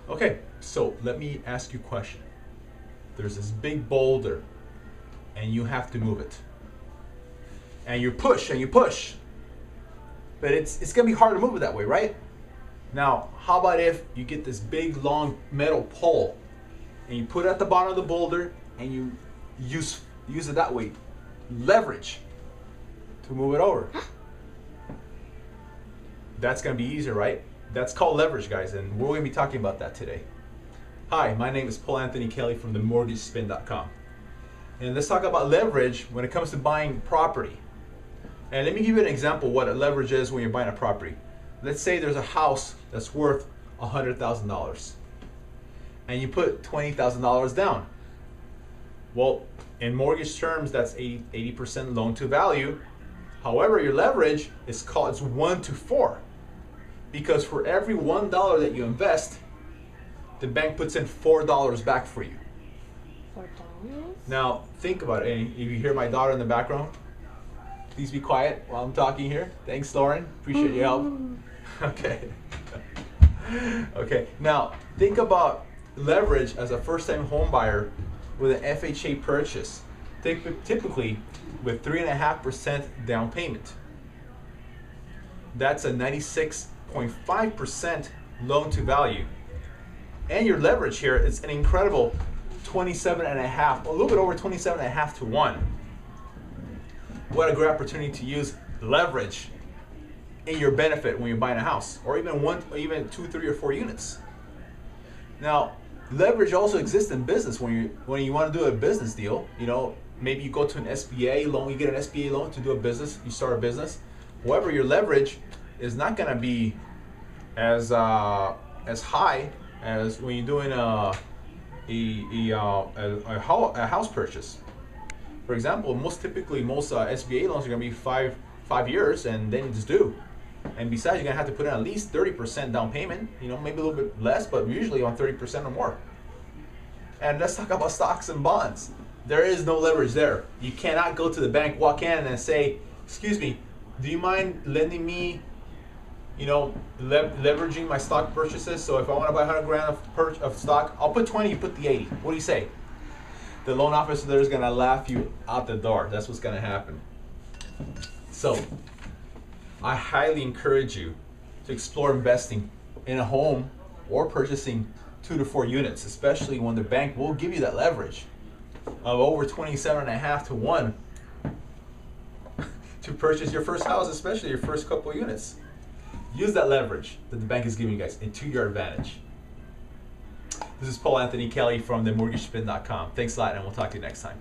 Okay, so let me ask you a question. There's this big boulder and you have to move it. And you push and you push. But it's gonna be hard to move it that way, right? Now, how about if you get this big long metal pole and you put it at the bottom of the boulder and you use it that way. Leverage to move it over. That's gonna be easier, right? That's called leverage, guys, and we're gonna be talking about that today. Hi, my name is Paul Anthony Kelly from themortgagespin.com. And let's talk about leverage when it comes to buying property. And let me give you an example of what a leverage is when you're buying a property. Let's say there's a house that's worth $100,000 and you put $20,000 down. Well, in mortgage terms, that's 80% loan to value. However, your leverage is 1 to 4, because for every $1 that you invest, the bank puts in $4 back for you. $4? Now, think about it. And if you hear my daughter in the background, please be quiet while I'm talking here. Thanks, Lauren. Appreciate your help. Okay. Okay. Now, think about leverage as a first-time home buyer with an FHA purchase, typically with 3.5% down payment. That's a 96.5% loan to value. And your leverage here is an incredible 27.5, a little bit over 27.5 to 1. What a great opportunity to use leverage in your benefit when you're buying a house, or even 2, 3, or 4 units. Now, leverage also exists in business when you want to do a business deal. You know, maybe you go to an SBA loan, you get an SBA loan to do a business, you start a business. However, your leverage is not going to be as high as when you're doing a house purchase. For example, most SBA loans are going to be five years and then it's due. And besides, you're going to have to put in at least 30% down payment, you know, maybe a little bit less, but usually on 30% or more. And let's talk about stocks and bonds. There is no leverage there. You cannot go to the bank, walk in and say, excuse me, do you mind lending me, you know, leveraging my stock purchases? So if I want to buy 100 grand of stock, I'll put 20, you put the 80. What do you say? The loan officer there is going to laugh you out the door. That's what's going to happen. So I highly encourage you to explore investing in a home or purchasing 2 to 4 units, especially when the bank will give you that leverage of over 27.5 to 1 to purchase your first house, especially your first couple of units. Use that leverage that the bank is giving you guys to your advantage. This is Paul Anthony Kelly from themortgagespin.com. Thanks a lot, and we'll talk to you next time.